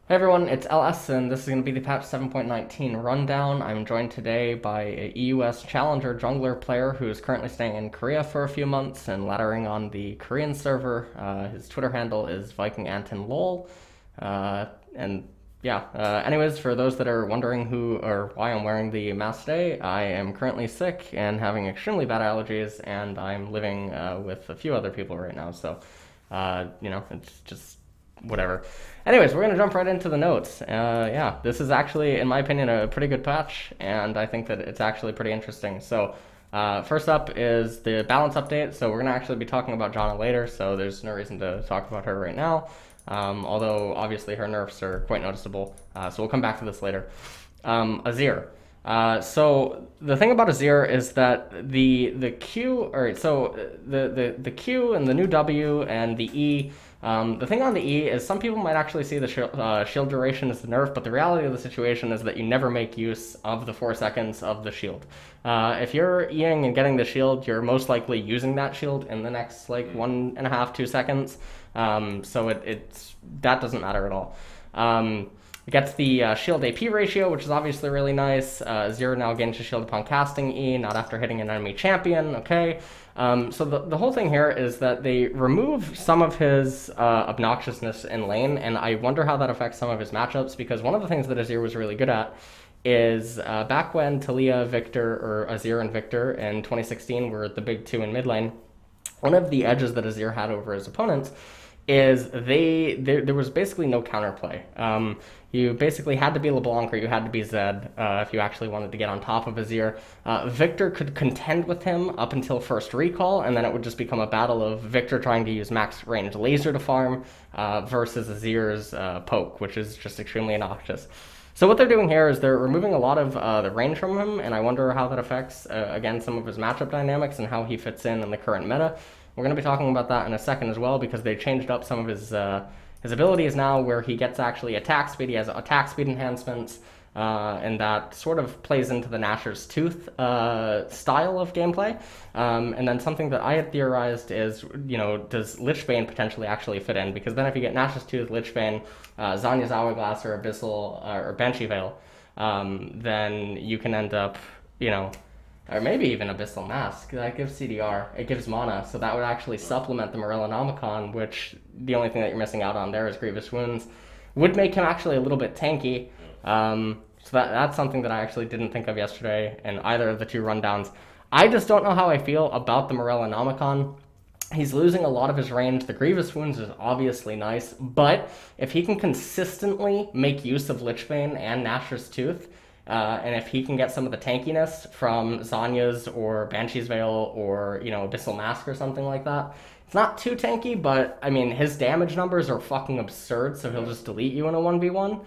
Hey everyone, it's LS, and this is going to be the patch 7.19 rundown. I'm joined today by a EUS Challenger jungler player who is currently staying in Korea for a few months and laddering on the Korean server. His Twitter handle is VikingAntonLol. And yeah, anyways, for those that are wondering who or why I'm wearing the mask today, I am currently sick and having extremely bad allergies, and I'm living with a few other people right now, so, it's just whatever. Anyways, we're going to jump right into the notes. Yeah, this is actually, in my opinion, a pretty good patch, and I think that it's actually pretty interesting. So, first up is the balance update. So we're going to actually be talking about Janna later, so there's no reason to talk about her right now. Although, obviously, her nerfs are quite noticeable, so we'll come back to this later. Azir. So the thing about Azir is that the Q, or so the Q and the new W and the E. The thing on the E is some people might actually see the shield duration as the nerf, but the reality of the situation is that you never make use of the 4 seconds of the shield. If you're Eing and getting the shield, you're most likely using that shield in the next like 1.5, 2 seconds. So that doesn't matter at all. It gets the shield AP ratio, which is obviously really nice. Zero now gains a shield upon casting E, not after hitting an enemy champion, okay? So the whole thing here is that they remove some of his obnoxiousness in lane, and I wonder how that affects some of his matchups, because one of the things that Azir was really good at is back when Talia, Victor, or Azir and Victor in 2016 were the big two in mid lane, one of the edges that Azir had over his opponents is there was basically no counterplay. You basically had to be LeBlanc or you had to be Zed if you actually wanted to get on top of Azir. Victor could contend with him up until first recall, and then it would just become a battle of Victor trying to use max range laser to farm versus Azir's poke, which is just extremely obnoxious. So what they're doing here is they're removing a lot of the range from him, and I wonder how that affects, again, some of his matchup dynamics and how he fits in the current meta. We're going to be talking about that in a second as well, because they changed up some of his abilities now, where he gets actually attack speed. He has attack speed enhancements, and that sort of plays into the Nashor's Tooth style of gameplay. And then something that I had theorized is, does Lichbane potentially actually fit in? Because then if you get Nashor's Tooth, Lichbane, Zanya's Hourglass, or Abyssal, or Banshee Veil, then you can end up, or maybe even Abyssal Mask. That gives CDR. It gives mana, so that would actually supplement the Morellonomicon, which the only thing that you're missing out on there is Grievous Wounds. Would make him actually a little bit tanky. So that's something that I actually didn't think of yesterday in either of the two rundowns. I just don't know how I feel about the Morellonomicon. He's losing a lot of his range. The Grievous Wounds is obviously nice, but if he can consistently make use of Lichbane and Nashor's Tooth, and if he can get some of the tankiness from Zanya's or Banshee's Veil or, Abyssal Mask or something like that, it's not too tanky, but, I mean, his damage numbers are fucking absurd, so he'll just delete you in a 1v1.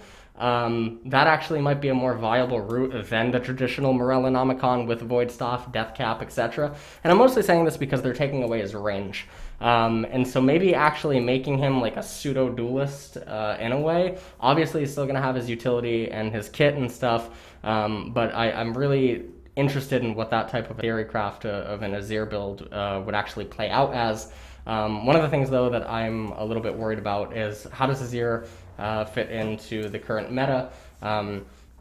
That actually might be a more viable route than the traditional Morellonomicon with Void Staff, Death Cap, etc. And I'm mostly saying this because they're taking away his range. And so maybe actually making him like a pseudo-duelist in a way. Obviously, he's still going to have his utility and his kit and stuff, but I'm really interested in what that type of theorycraft of an Azir build would actually play out as. One of the things, though, that I'm a little bit worried about is how does Azir fit into the current meta.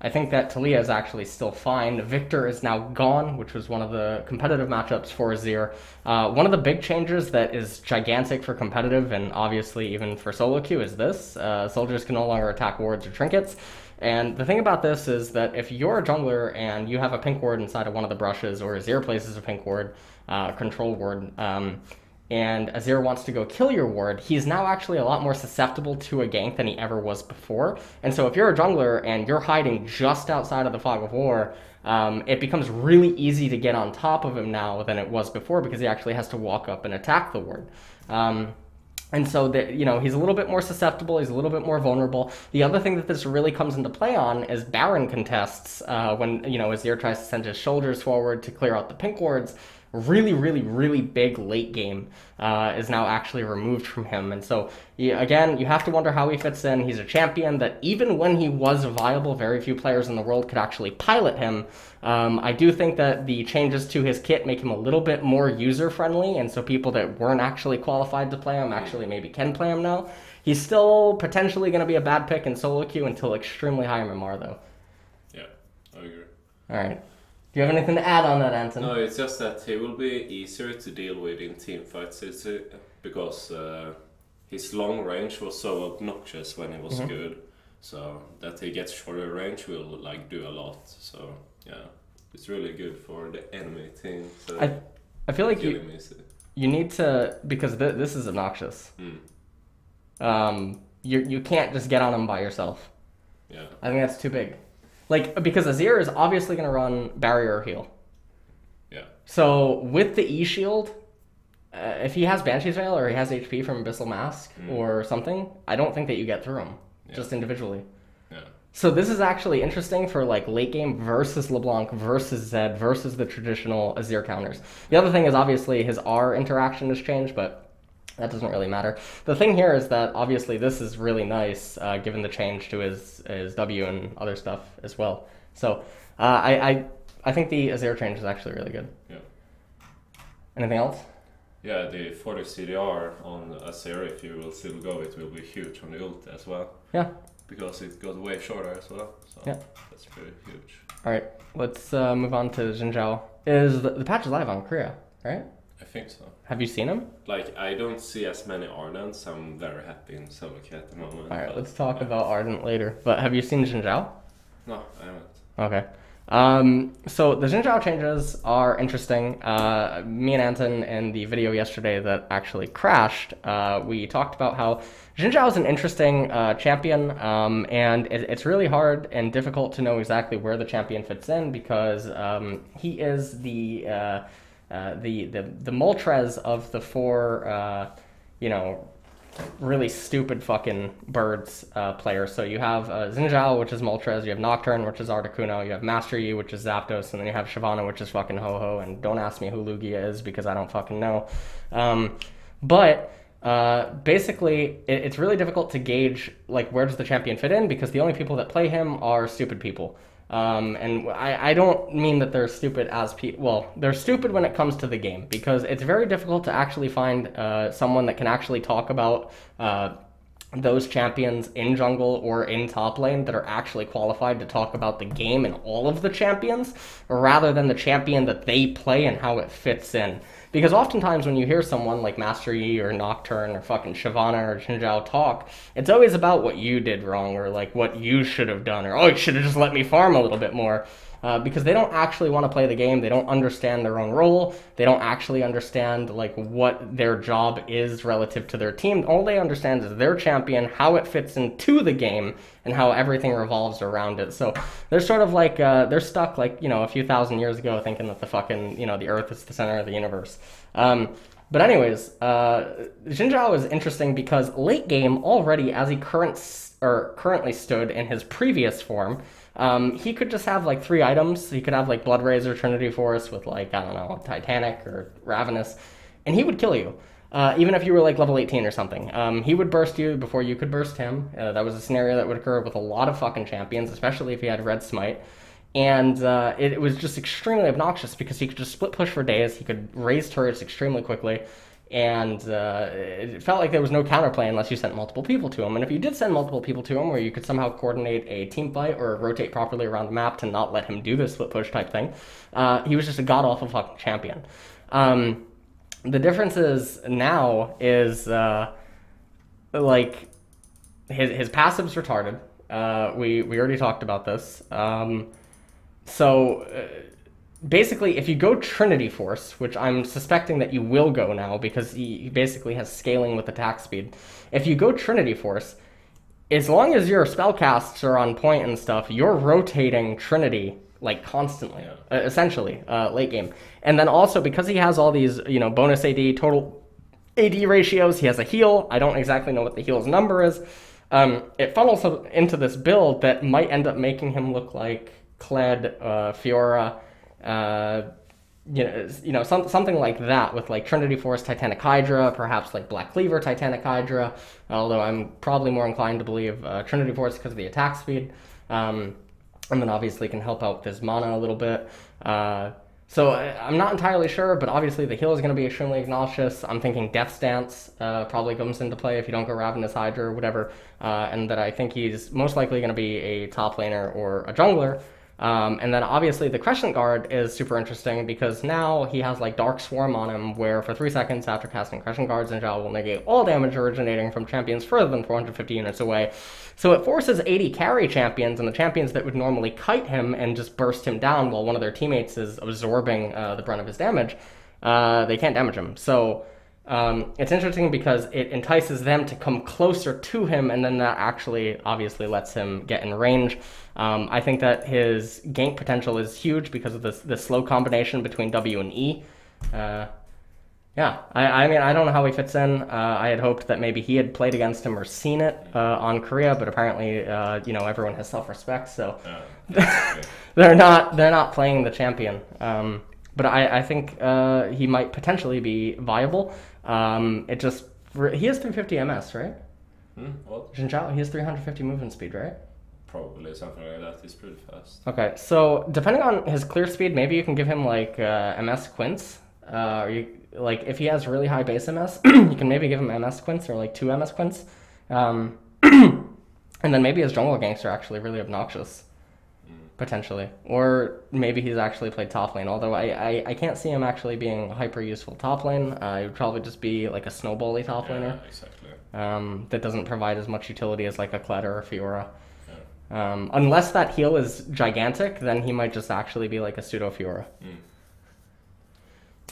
I think that Talia is actually still fine. Victor is now gone, which was one of the competitive matchups for Azir. One of the big changes that is gigantic for competitive, and obviously even for solo queue, is this. Soldiers can no longer attack wards or trinkets. And the thing about this is that if you're a jungler and you have a pink ward inside of one of the brushes, or Azir places a pink ward, control ward, and Azir wants to go kill your ward, he's now actually a lot more susceptible to a gank than he ever was before. And so if you're a jungler and you're hiding just outside of the Fog of War, it becomes really easy to get on top of him now than it was before, because he actually has to walk up and attack the ward. And so, he's a little bit more susceptible, he's a little bit more vulnerable. The other thing that this really comes into play on is Baron contests, when, Azir tries to send his soldiers forward to clear out the pink wards. Really, really, really big late game is now actually removed from him. And so, again, you have to wonder how he fits in. He's a champion that even when he was viable, very few players in the world could actually pilot him. I do think that the changes to his kit make him a little bit more user-friendly, and so people that weren't actually qualified to play him actually maybe can play him now. He's still potentially going to be a bad pick in solo queue until extremely high MMR, though. Yeah, I agree. All right. Do you have anything to add on that, Anton? No, it's just that he will be easier to deal with in team fights because his long range was so obnoxious when he was good. So that he gets shorter range will like do a lot. So yeah, it's really good for the enemy team. So I feel like you need to, because this is obnoxious. You can't just get on him by yourself. Yeah, I think that's too big. Like, because Azir is obviously going to run barrier or heal. Yeah. So with the E shield, if he has Banshee's Veil or he has HP from Abyssal Mask or something, I don't think that you get through him just individually. Yeah. So this is actually interesting for like late game versus LeBlanc versus Zed versus the traditional Azir counters. The other thing is obviously his R interaction has changed, but that doesn't really matter. The thing here is that obviously this is really nice given the change to his W and other stuff as well. So I think the Azir change is actually really good. Yeah. Anything else? Yeah, the 40 CDR on Azir, if you will still go, it will be huge on the ult as well. Yeah. Because it got way shorter as well. So yeah. That's pretty huge. Alright, let's move on to Xin Zhao. Is the patch is live on Korea, right? I think so. Have you seen him? Like, I don't see as many Ardents. I'm very happy in solo queue at the moment. Alright, let's talk about Ardent later. But have you seen Xin Zhao? No, I haven't. Okay. So the Xin Zhao changes are interesting. Me and Anton in the video yesterday that actually crashed, we talked about how Xin Zhao is an interesting champion, and it's really hard and difficult to know exactly where the champion fits in because he is the Moltres of the four, really stupid fucking birds players. So you have Xin Zhao, which is Moltres, you have Nocturne, which is Articuno, you have Master Yi, which is Zapdos, and then you have Shyvana, which is fucking Ho-Ho, and don't ask me who Lugia is because I don't fucking know. But basically, it's really difficult to gauge like where does the champion fit in because the only people that play him are stupid people. And I don't mean that they're stupid as well, they're stupid when it comes to the game because it's very difficult to actually find someone that can actually talk about those champions in jungle or in top lane that are actually qualified to talk about the game and all of the champions rather than the champion that they play and how it fits in. Because oftentimes when you hear someone like Master Yi or Nocturne or fucking Shyvana or Xin Zhao talk, it's always about what you did wrong or like what you should have done or, oh, you should have just let me farm a little bit more. Because they don't actually want to play the game. They don't understand their own role. They don't actually understand like what their job is relative to their team. All they understand is their champion, how it fits into the game, and how everything revolves around it. So they're sort of like, they're stuck like, a few thousand years ago thinking that the fucking, the earth is the center of the universe. But anyways, Xin Zhao is interesting because late game already, as he currently stood in his previous form, he could just have like 3 items. He could have like Blood Razor, Trinity Force with like, I don't know, Titanic or Ravenous, and he would kill you. Even if you were like level 18 or something. He would burst you before you could burst him. That was a scenario that would occur with a lot of fucking champions, especially if he had Red Smite. And it was just extremely obnoxious because he could just split push for days. He could raise turrets extremely quickly. And it felt like there was no counterplay unless you sent multiple people to him. And if you did send multiple people to him, where you could somehow coordinate a team fight or rotate properly around the map to not let him do this split push type thing, he was just a god-awful fucking champion. The difference is now is like his passive's retarded. We already talked about this. Basically, if you go Trinity Force, which I'm suspecting that you will go now because he basically has scaling with attack speed. If you go Trinity Force, as long as your spellcasts are on point and stuff, you're rotating Trinity like constantly, essentially, late game. And then also because he has all these, bonus AD, total AD ratios, he has a heal. I don't exactly know what the heal's number is. It funnels into this build that might end up making him look like Kled, Fiora, something like that with like Trinity Force, Titanic Hydra, perhaps like Black Cleaver, Titanic Hydra, although I'm probably more inclined to believe Trinity Force because of the attack speed, and then obviously can help out with his mana a little bit. So I'm not entirely sure, but obviously the heal is going to be extremely obnoxious. I'm thinking Death Stance probably comes into play if you don't go Ravenous Hydra or whatever, and that I think he's most likely going to be a top laner or a jungler. And then obviously the Crescent Guard is super interesting because now he has like Dark Swarm on him, where for 3 seconds after casting Crescent Guard, Xin Zhao will negate all damage originating from champions further than 450 units away. So it forces 80 carry champions, and the champions that would normally kite him and just burst him down while one of their teammates is absorbing the brunt of his damage, they can't damage him. So it's interesting because it entices them to come closer to him, and then that actually obviously lets him get in range. I think that his gank potential is huge because of the slow combination between W and E. Yeah, I mean, I don't know how he fits in. I had hoped that maybe he had played against him or seen it on Korea, but apparently, you know, everyone has self-respect, so they're not playing the champion. But I think he might potentially be viable. It just he has 350 MS, right? What? Xin Zhao, he has 350 movement speed, right? Probably something like that. He's pretty fast. Okay, so depending on his clear speed, maybe you can give him like MS Quints. Or you, like if he has really high base MS, you can maybe give him MS Quints or like 2 MS Quints. And then maybe his jungle ganks are actually really obnoxious. Potentially. Or maybe he's actually played top lane, although I can't see him actually being hyper useful top lane. He would probably just be like a snowbally top laner. Yeah, exactly. That doesn't provide as much utility as like a Kled or a Fiora. Unless that heal is gigantic, then he might just actually be like a pseudo Fiora.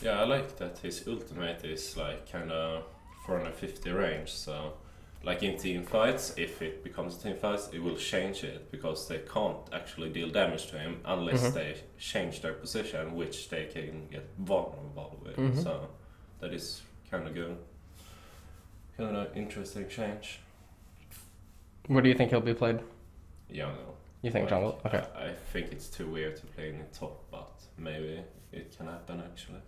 Yeah, I like that his ultimate is like kind of 450 range, so like in team fights, if it becomes team fights, it will change it because they can't actually deal damage to him unless they change their position, which they can get vulnerable with. So that is kind of good. Kind of interesting change. Where do you think he'll be played? Jungle. You think jungle? Okay. I think it's too weird to play in the top, but maybe it can happen actually.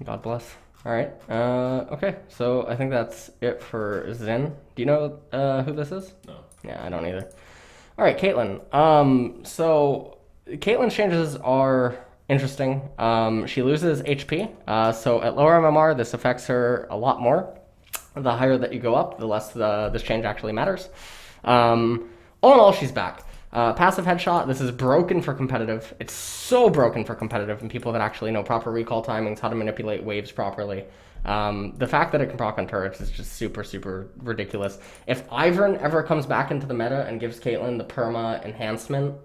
God bless. All right. Okay. So I think that's it for Xin. Do you know who this is? No. Yeah, I don't either. All right, Caitlyn. So Caitlyn's changes are interesting. She loses HP. So at lower MMR, this affects her a lot more. The higher that you go up, the less this change actually matters. All in all, she's back. Passive headshot, this is broken for competitive. It's so broken for competitive and people that actually know proper recall timings, how to manipulate waves properly. The fact that it can proc on turrets is just super, super ridiculous. If Ivern ever comes back into the meta and gives Caitlyn the perma enhancement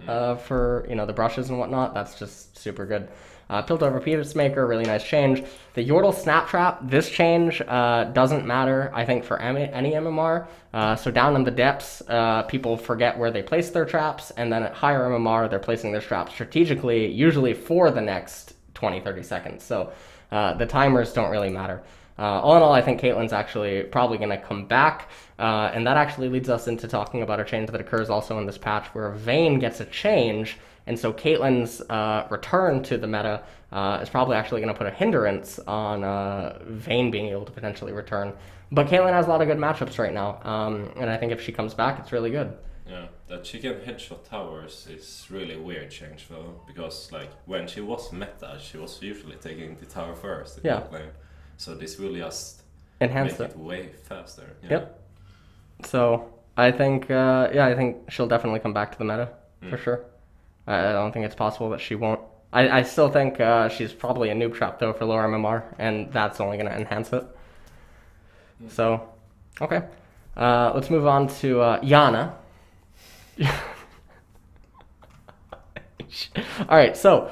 for, you know, the brushes and whatnot, that's just super good. Piltover Peacemaker, really nice change. The Yordle Snap Trap, this change doesn't matter, I think, for any MMR. So down in the depths, people forget where they place their traps, and then at higher MMR, they're placing their traps strategically, usually for the next 20-30 seconds. So the timers don't really matter. All in all, I think Caitlyn's actually probably going to come back, and that actually leads us into talking about a change that occurs also in this patch where Vayne gets a change. And so Caitlyn's return to the meta is probably actually going to put a hindrance on Vayne being able to potentially return. But Caitlyn has a lot of good matchups right now, and I think if she comes back, it's really good. Yeah, that she can headshot towers is really a weird change though, because like when she was meta, she was usually taking the tower first. Yeah. So this will just enhance make it way faster. Yeah. Yep. So I think, I think she'll definitely come back to the meta for sure. I don't think it's possible that she won't. I still think she's probably a noob trap, though, for lower MMR, and that's only going to enhance it. So, okay. Let's move on to Janna. All right, so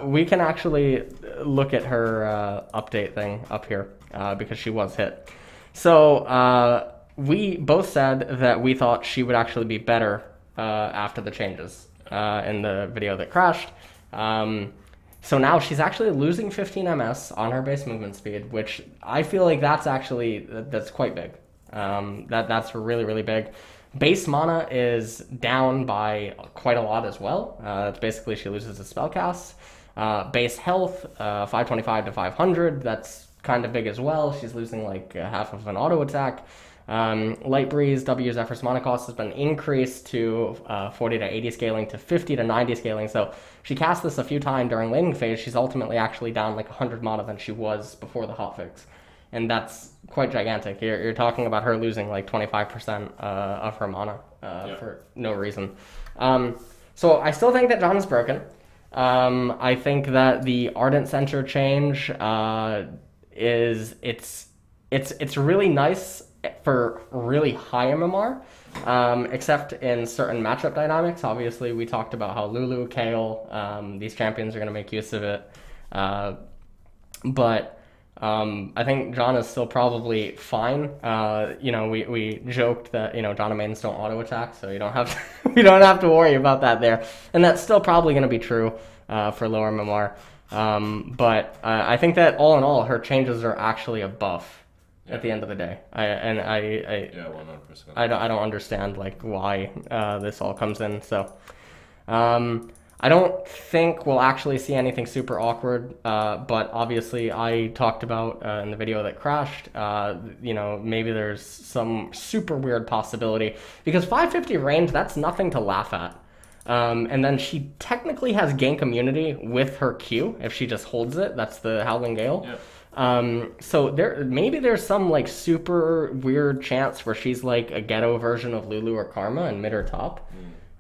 we can actually look at her update thing up here because she was hit. So we both said that we thought she would actually be better after the changes. In the video that crashed. So now she's actually losing 15 MS on her base movement speed, which I feel like that's quite big. That's really, really big. Base mana is down by quite a lot as well. That's basically she loses a spell cast. Base health, 525 to 500, that's kind of big as well. She's losing like half of an auto attack. Light Breeze, W Zephyr's mana cost has been increased to 40 to 80 scaling to 50 to 90 scaling. So she cast this a few times during laning phase. She's ultimately actually down like 100 mana than she was before the hotfix. And that's quite gigantic. You're talking about her losing like 25% of her mana for no reason. So I still think that Janna's broken. I think that the Ardent Center change it's really nice for really high MMR, except in certain matchup dynamics. Obviously, we talked about how Lulu, Kayle, these champions are going to make use of it. But I think Janna's still probably fine. We joked that Janna mains don't auto attack, so you don't have to, you don't have to worry about that there, and that's still probably going to be true for lower MMR. But I think that all in all, her changes are actually a buff at the end of the day. I 100%. I don't understand like why this all comes in. So I don't think we'll actually see anything super awkward, but obviously I talked about in the video that crashed, maybe there's some super weird possibility, because 550 range, that's nothing to laugh at. And then she technically has gank immunity with her Q, if she just holds it. That's the Howling Gale. Yeah. So there's some like super weird chance where she's like a ghetto version of Lulu or Karma in mid or top.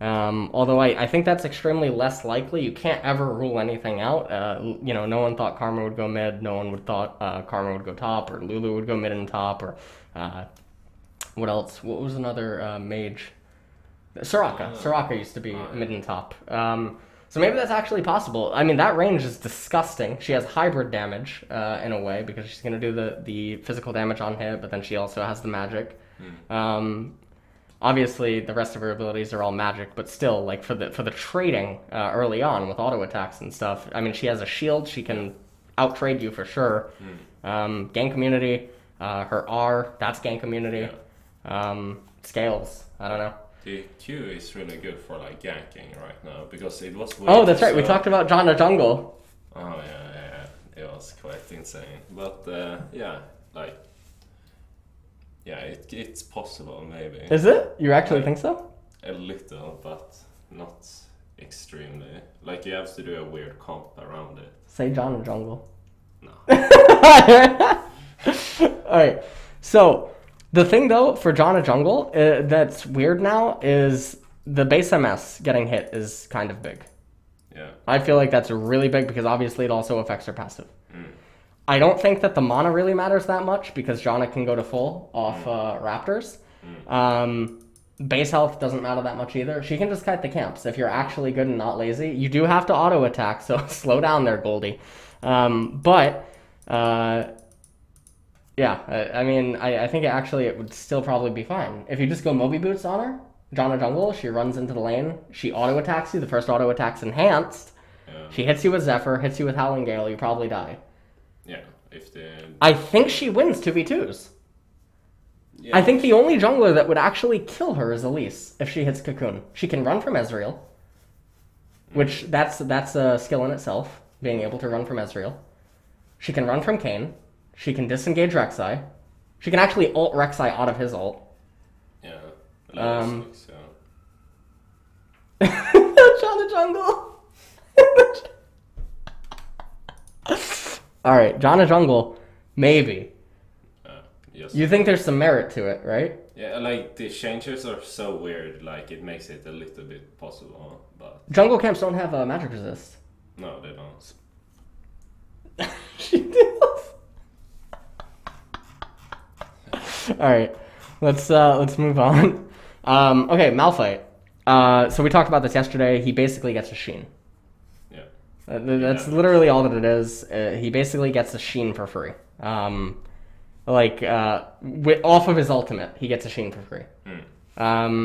Although I think that's extremely less likely. You can't ever rule anything out. No one thought Karma would go mid. No one would thought Karma would go top, or Lulu would go mid and top, or what else? What was another mage? Soraka used to be mid and top. So maybe that's actually possible. I mean, that range is disgusting. She has hybrid damage in a way, because she's going to do the physical damage on hit, but then she also has the magic. Obviously, the rest of her abilities are all magic, but still, like for the trading early on with auto attacks and stuff. I mean, she has a shield. She can out-trade you for sure. Gank immunity, her R, that's gank immunity. Scales, I don't know. The Q is really good for like ganking right now, because it was weird. Oh, that's right. We talked about Janna jungle. Oh yeah. It was quite insane. But it's possible maybe. Is it? You actually think so? A little, but not extremely. Like, you have to do a weird comp around it. Say Janna jungle. No. Alright. So the thing though for Janna jungle that's weird now is the base MS getting hit is kind of big. Yeah. I feel like that's really big, because obviously it also affects her passive. I don't think that the mana really matters that much, because Janna can go to full off Raptors. Base health doesn't matter that much either. She can just kite the camps if you're actually good and not lazy. You do have to auto attack, so slow down there, Goldie. I think it would still probably be fine. If you just go Moby Boots on her, Janna jungle, she runs into the lane, she auto attacks you, the first auto attack's enhanced, she hits you with Zephyr, hits you with Howling Gale, you probably die. Yeah, I think she wins 2v2s. Yeah. I think the only jungler that would actually kill her is Elise if she hits Cocoon. She can run from Ezreal, which that's a skill in itself, being able to run from Ezreal. She can run from Kayn. She can disengage Rek'Sai. She can actually ult Rek'Sai out of his ult. Yeah. Janna jungle. Alright, Janna jungle, maybe. Yes. You think there's some merit to it, right? Yeah, like the changes are so weird, like it makes it a little bit possible, but... Jungle camps don't have a magic resist. No, they don't. She does. Alright, let's move on. Okay, Malphite. So we talked about this yesterday. He basically gets a Sheen. Yeah. That's literally all that it is. He basically gets a Sheen for free. Off of his ultimate, he gets a Sheen for free.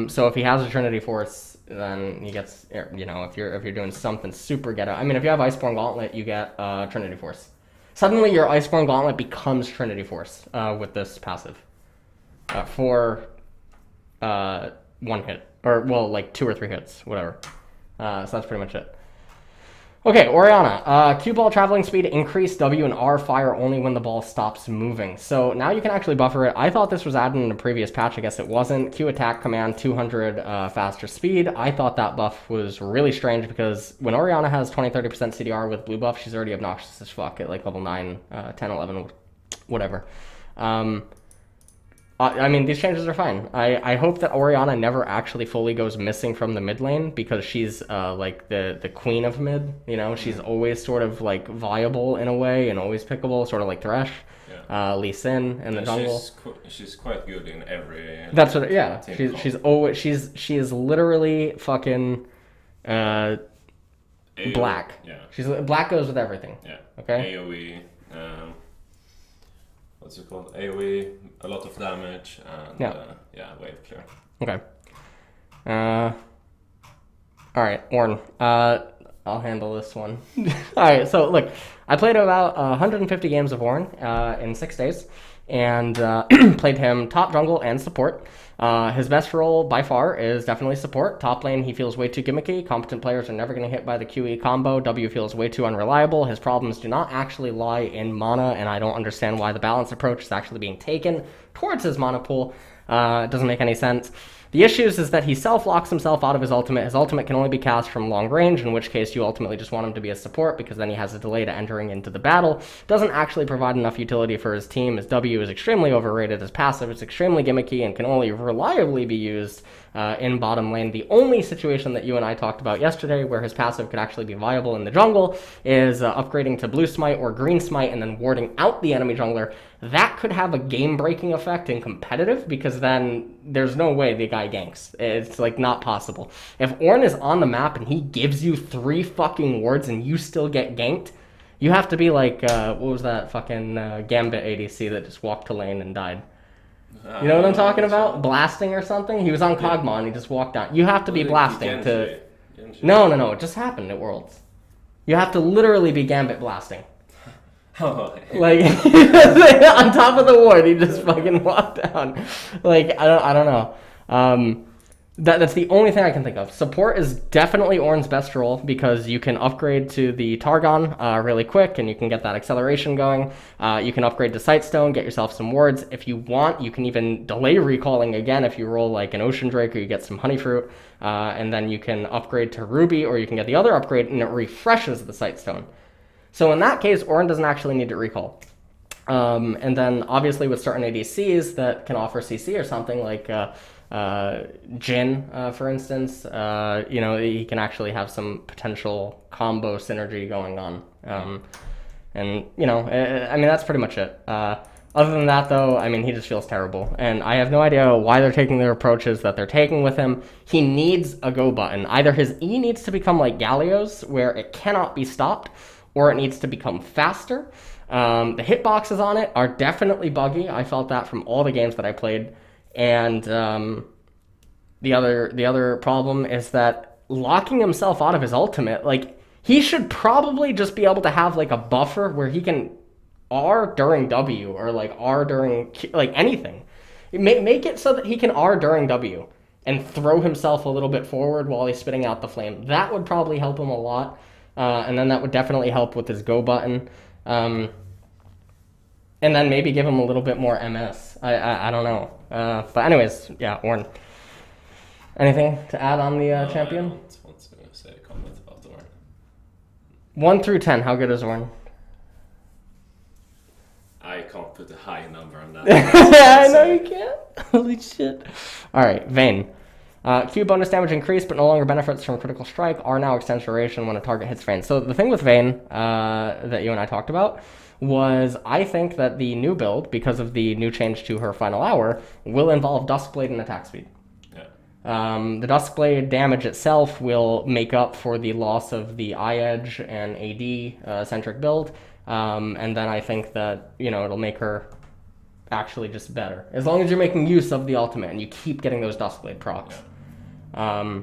So if he has a Trinity Force, then he gets, if you're doing something super ghetto. I mean, if you have Iceborne Gauntlet, you get Trinity Force. Suddenly, your Iceborne Gauntlet becomes Trinity Force with this passive for one hit, or well, like 2 or 3 hits, whatever. So that's pretty much it. Okay, Orianna. Q ball traveling speed increase, W and R fire only when the ball stops moving. So now you can actually buffer it. I thought this was added in a previous patch. I guess it wasn't. Q attack command 200 faster speed. I thought that buff was really strange because when Orianna has 20-30% CDR with blue buff, she's already obnoxious as fuck at like level 9, 10, 11, whatever. I mean, these changes are fine. I hope that Orianna never actually fully goes missing from the mid lane because she's like the queen of mid. You know, she's always sort of like viable in a way and always pickable, sort of like Thresh, Lee Sin in the jungle. She's quite good in every. That's what. Yeah, she is literally fucking black. Yeah. She's black goes with everything. Yeah. Okay. AOE. What's it called? AOE, a lot of damage, and wave clear. Okay. Alright, Ornn. I'll handle this one. Alright, so look, I played about 150 games of Ornn in 6 days, and played him top jungle and support. His best role by far is definitely support. Top lane, he feels way too gimmicky. Competent players are never going to hit by the QE combo. W feels way too unreliable. His problems do not actually lie in mana, and I don't understand why the balanced approach is actually being taken towards his mana pool. It doesn't make any sense. The issues is that he self-locks himself out of his ultimate. His ultimate can only be cast from long range, in which case you ultimately just want him to be a support because then he has a delay to entering into the battle. Doesn't actually provide enough utility for his team. His W is extremely overrated. His passive is extremely gimmicky and can only reliably be used in bottom lane. The only situation that you and I talked about yesterday where his passive could actually be viable in the jungle is upgrading to blue smite or green smite and then warding out the enemy jungler. That could have a game-breaking effect in competitive because then there's no way the guy ganks. It's like not possible. If Ornn is on the map and he gives you 3 fucking wards and you still get ganked, you have to be like, what was that fucking Gambit ADC that just walked to lane and died? You know what I'm talking about? Blasting or something? He was on Kog'Maw and he just walked down. You have to be blasting to... No, it just happened at Worlds. You have to literally be Gambit blasting. Like on top of the ward, he just fucking walked down. Like I don't know. That's the only thing I can think of. Support is definitely Ornn's best role because you can upgrade to the Targon really quick and you can get that acceleration going. You can upgrade to Sightstone, get yourself some wards. If you want, you can even delay recalling again if you roll like an Ocean Drake or you get some Honey Fruit. And then you can upgrade to Ruby or you can get the other upgrade and it refreshes the Sightstone. So in that case, Ornn doesn't actually need to recall. And then obviously with certain ADCs that can offer CC or something like Jin, for instance, you know, he can actually have some potential combo synergy going on. And, you know, I mean, that's pretty much it. Other than that, though, I mean, he just feels terrible. And I have no idea why they're taking their approaches that they're taking with him. He needs a go button. Either his E needs to become like Galio's, where it cannot be stopped, or it needs to become faster. The hitboxes on it are definitely buggy. I felt that from all the games that I played. And the other problem is that locking himself out of his ultimate, like, he should probably just be able to have, like, a buffer where he can R during W or, like, R during, like, anything. Make it so that he can R during W and throw himself a little bit forward while he's spitting out the flame. That would probably help him a lot. And then that would definitely help with his go button. And then maybe give him a little bit more MS. I don't know. But anyways, yeah, Ornn. Anything to add on the champion? I don't want to say a comment about Ornn. 1 through 10, how good is Ornn? I can't put a high number on that. I know you can't. Holy shit. Alright, Vayne. Q bonus damage increased, but no longer benefits from critical strike. R now extends duration when a target hits Vayne. So the thing with Vayne that you and I talked about was I think that the new build, because of the new change to her final hour, will involve Duskblade and attack speed. Yeah. The Duskblade damage itself will make up for the loss of the eye-edge and AD centric build. And then I think that, you know, it'll make her actually just better. As long as you're making use of the ultimate and you keep getting those Duskblade procs. Yeah.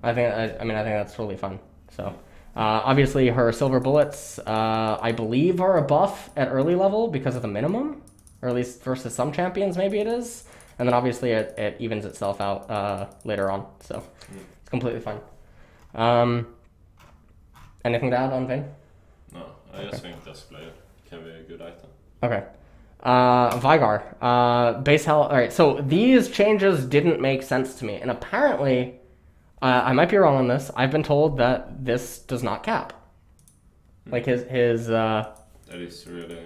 I think that's totally fun. So, obviously her silver bullets, I believe are a buff at early level because of the minimum, or at least versus some champions, maybe it is. And then obviously it evens itself out, later on. So it's completely fine. And Anything to add on Vayne? No, I just think this blade can be a good item. Okay. Veigar. Base health. Alright, so these changes didn't make sense to me. And apparently, I might be wrong on this. I've been told that this does not cap. Like his that is really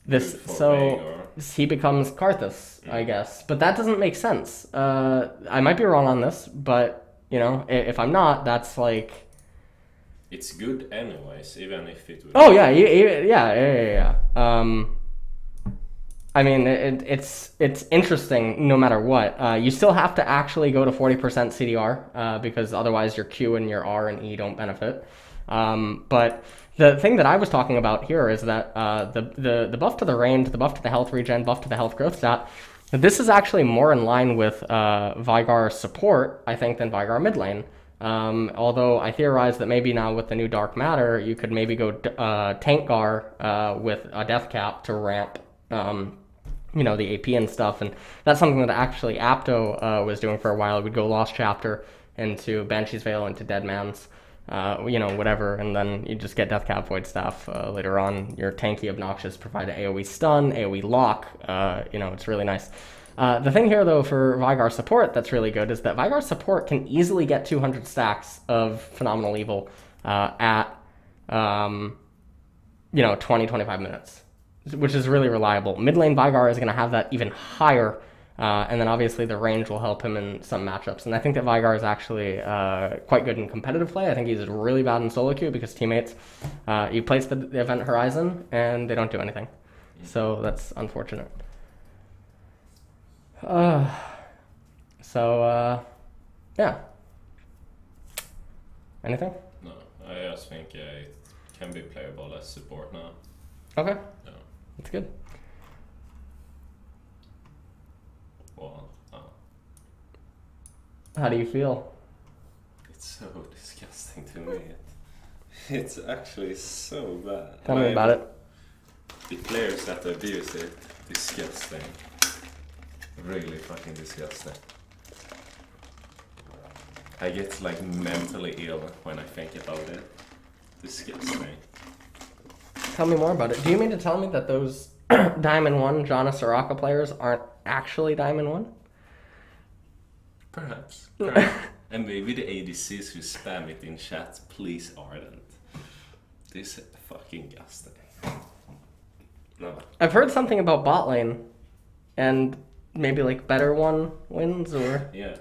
this good for so Veigar. he becomes Karthus, I guess. But that doesn't make sense. I might be wrong on this, but you know, if I'm not, that's like it's good anyways, even if it would. Oh yeah, yeah. I mean, it's interesting no matter what. You still have to actually go to 40% CDR because otherwise your Q and your R and E don't benefit. But the thing that I was talking about here is that the buff to the range, the buff to the health regen, buff to the health growth stat, this is actually more in line with Veigar support, I think, than Veigar mid lane. Although I theorize that maybe now with the new Dark Matter, you could maybe go Tankgar with a death cap to ramp you know, the AP and stuff, and that's something that actually Apto was doing for a while. We'd go Lost Chapter into Banshee's Veil into Dead Man's, you know, whatever, and then you just get Death Cap Void Staff later on. Your tanky Obnoxious provide an AoE stun, AoE lock, you know, it's really nice. The thing here, though, for Veigar support that's really good is that Veigar support can easily get 200 stacks of Phenomenal Evil at, you know, 20-25 minutes. Which is really reliable. Mid lane Veigar is going to have that even higher, and then obviously the range will help him in some matchups. And I think that Veigar is actually quite good in competitive play. I think he's really bad in solo queue because teammates, you place the event horizon and they don't do anything. So that's unfortunate. Yeah. Anything? No, I just think it can be playable as support now. Okay. Yeah. That's good. Well, How do you feel? it's so disgusting to me. It's actually so bad. Tell me about it. The players that abuse it, disgusting. Really fucking disgusting. I get like mentally ill when I think about it. Disgusting. Tell me more about it. Do you mean to tell me that those Diamond 1 Janna Soraka players aren't actually Diamond 1? Perhaps. And maybe the ADCs who spam it in chat, please Ardent. This is fucking disgusting. No. I've heard something about bot lane and maybe like better one wins or... Yeah.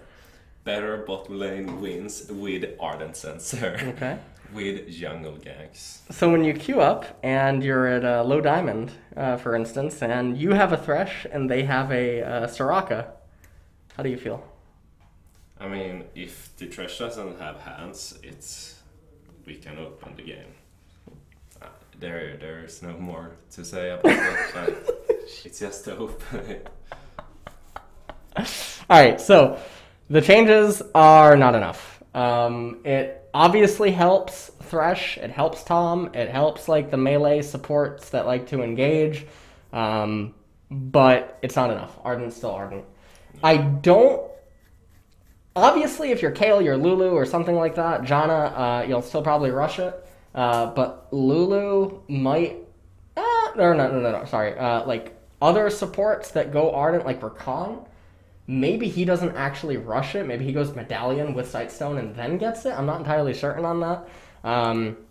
Better bot lane wins with Ardent Sensor. Okay. With jungle ganks. So when you queue up and you're at a low diamond, for instance, and you have a Thresh and they have a Soraka, how do you feel? I mean, if the Thresh doesn't have hands, we can open the game. There's no more to say about that. It's just to open it. Alright, so the changes are not enough. It obviously helps Thresh, it helps Tom, it helps like the melee supports that like to engage, but it's not enough. Ardent's still Ardent. Obviously if you're Kayle, you're Lulu or something like that, Janna, you'll still probably rush it, but Lulu might, no, sorry, like other supports that go Ardent like Rakan, maybe he doesn't actually rush it. Maybe he goes Medallion with Sightstone and then gets it. I'm not entirely certain on that.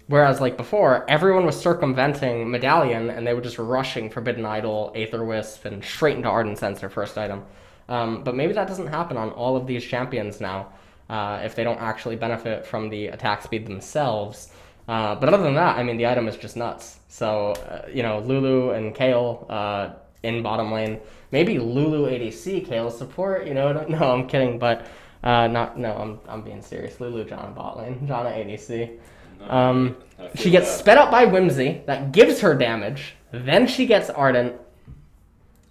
Whereas like before, everyone was circumventing Medallion and they were just rushing Forbidden Idol, Aether Wisp, and straight into Ardent Sensor first item. But maybe that doesn't happen on all of these champions now, if they don't actually benefit from the attack speed themselves. But other than that, I mean, the item is just nuts. So, you know, Lulu and Kayle in bottom lane. Maybe Lulu ADC, Kayle support, you know, no, I'm kidding, but I'm being serious. Lulu, Janna bot lane, Janna ADC. She gets sped up by Whimsy, that gives her damage, then she gets Ardent.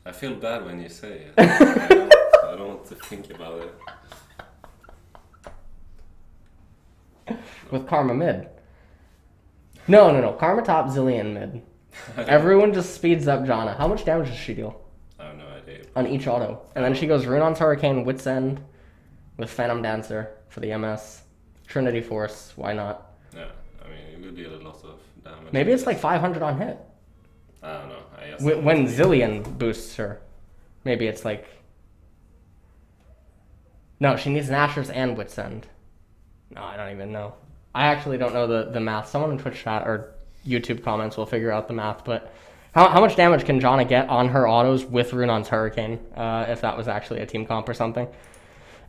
I feel bad when you say it. I don't want to think about it. With Karma mid. No, Karma top, Zillion mid. Everyone just speeds up Janna. How much damage does she deal? I have no idea. On each auto. And then she goes Runon's Hurricane, Wit's End, with Phantom Dancer for the MS. Trinity Force, why not? Yeah, I mean, it would deal a lot of damage. Maybe it's like 500 on hit. I don't know. I just When Zillion boosts her. Maybe it's like... No, she needs Nashor's and Wit's End. No, I don't even know. I actually don't know the math. Someone in Twitch chat or YouTube comments will figure out the math, but... How much damage can Janna get on her autos with Runon's Hurricane, if that was actually a team comp or something?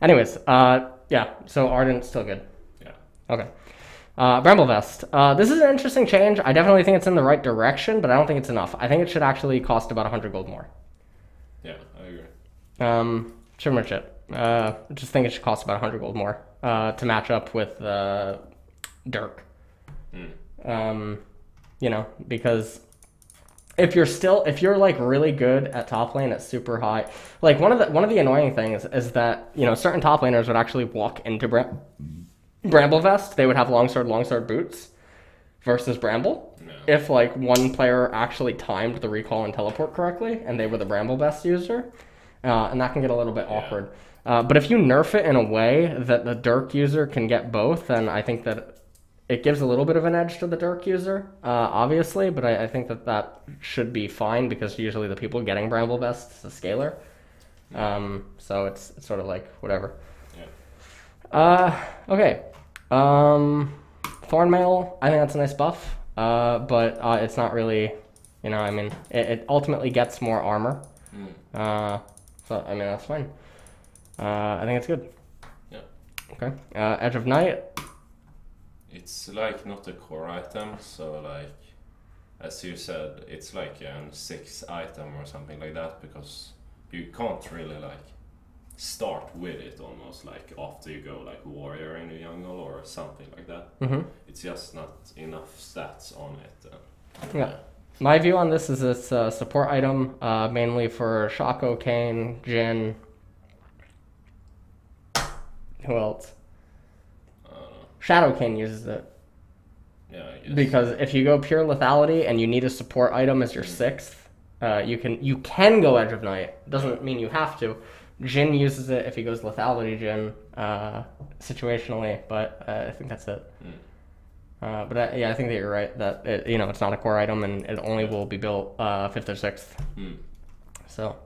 Anyways, yeah, so Ardent's still good. Yeah. Okay. Bramblevest. This is an interesting change. I definitely think it's in the right direction, but I don't think it's enough. I think it should actually cost about 100 gold more. Yeah, I agree. Pretty much it. Just think it should cost about 100 gold more to match up with Dirk. You know, because... If you're like really good at top lane at super high, like one of the annoying things is that, you know, certain top laners would actually walk into Bramblevest. They would have longsword boots versus Bramble. No. If like one player actually timed the recall and teleport correctly and they were the Bramblevest user, and that can get a little bit awkward. But if you nerf it in a way that the Dirk user can get both, then I think that it gives a little bit of an edge to the Dirk user, obviously, but I think that should be fine because usually the people getting Bramblevest is a scaler. So it's sort of like whatever. Yeah. Okay. Thornmail, I think that's a nice buff, but it's not really, you know, I mean, it ultimately gets more armor. So, I mean, that's fine. I think it's good. Yeah. Okay. Edge of Night. It's like not a core item, so like, as you said, it's like a 6 item or something like that, because you can't really like start with it almost like after you go like warrior in the jungle or something like that. It's just not enough stats on it. Yeah. My view on this is it's a support item, mainly for Shaco, Kane, Jhin. Who else? Shadow Kane uses it. Yeah, I guess. Because if you go pure lethality and you need a support item as your 6th, you can go Edge of Night. Doesn't mean you have to. Jhin uses it if he goes lethality Jhin, situationally, but I think that's it. But yeah, I think that you're right that it's not a core item and it only will be built 5th or 6th. So,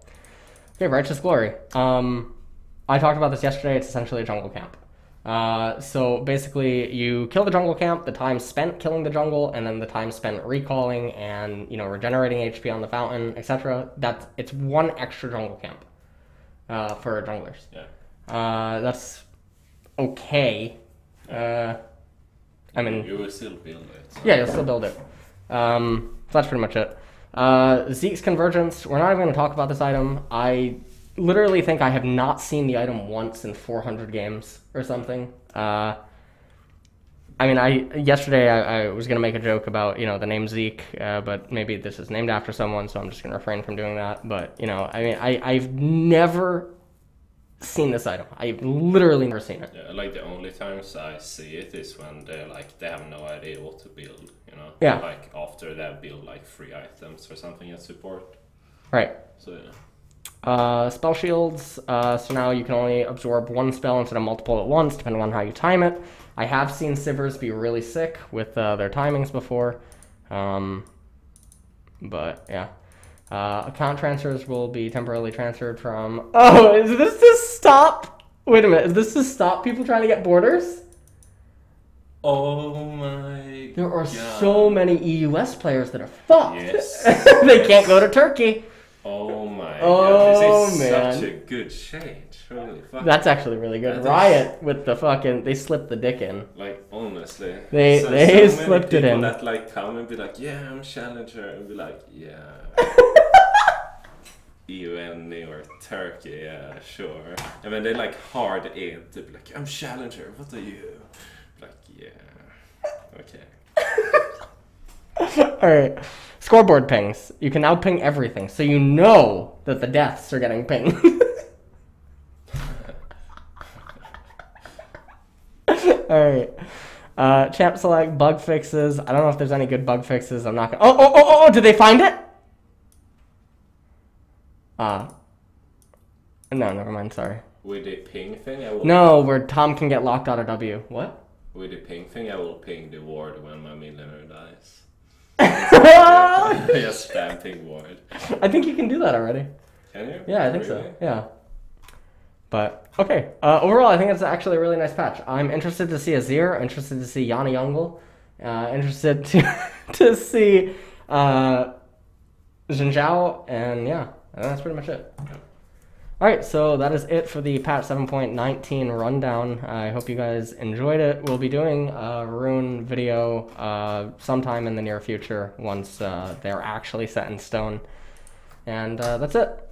okay, Righteous Glory. I talked about this yesterday. It's essentially a jungle camp. So basically you kill the jungle camp, the time spent killing the jungle, and then the time spent recalling and, you know, regenerating HP on the fountain, etc. It's one extra jungle camp, for junglers. Yeah. That's okay. I mean... You will still build it. So. Yeah, you'll still build it. So that's pretty much it. Zeke's Convergence, we're not even going to talk about this item. I literally think I have not seen the item once in 400 games or something. I mean, yesterday I was going to make a joke about, you know, the name Zeke, but maybe this is named after someone, so I'm just going to refrain from doing that. But, you know, I mean, I've never seen this item. I've literally never seen it. Yeah, like the only times I see it is when they have no idea what to build, you know? Yeah. Like after they build like 3 items or something at support. Right. So yeah. Spell shields, so now you can only absorb 1 spell instead of multiple at once, depending on how you time it. I have seen Sivers be really sick with their timings before, but yeah. Account transfers will be temporarily transferred from... Oh, is this to stop... Wait a minute, is this to stop people trying to get borders? Oh my There are God. so many EUS players that are fucked. Yes. They can't go to Turkey. Oh my Oh, God, this is man. such a good change. Holy fuck. That's actually really good. That is- Riot with the fucking... They slipped the dick in. Like, honestly. They so slipped it many people in. that like come and be like, yeah, I'm Challenger, and be like, yeah. EUN or Turkey, yeah, sure. And then they like hard in to be like, I'm Challenger, what are you? Like, yeah. Okay. Alright. Scoreboard pings. You can now ping everything, so you know that the deaths are getting pinged. Alright. Champ select, bug fixes. I don't know if there's any good bug fixes. I'm not gonna... Oh, did they find it? No, never mind, sorry. With the ping thing? No, where Tom can get locked out of W. What? with the ping thing, I will ping the ward when my millionaire dies. Just spam ping ward. I think you can do that already. Can you? Yeah, I think so. Yeah. But, okay. Overall, I think it's actually a really nice patch. I'm interested to see Azir, interested to see Janna Jungle, interested to see Xin Zhao, and yeah, that's pretty much it. Yeah. Alright, so that is it for the patch 7.19 rundown. I hope you guys enjoyed it. We'll be doing a Rune video sometime in the near future once they're actually set in stone. And that's it.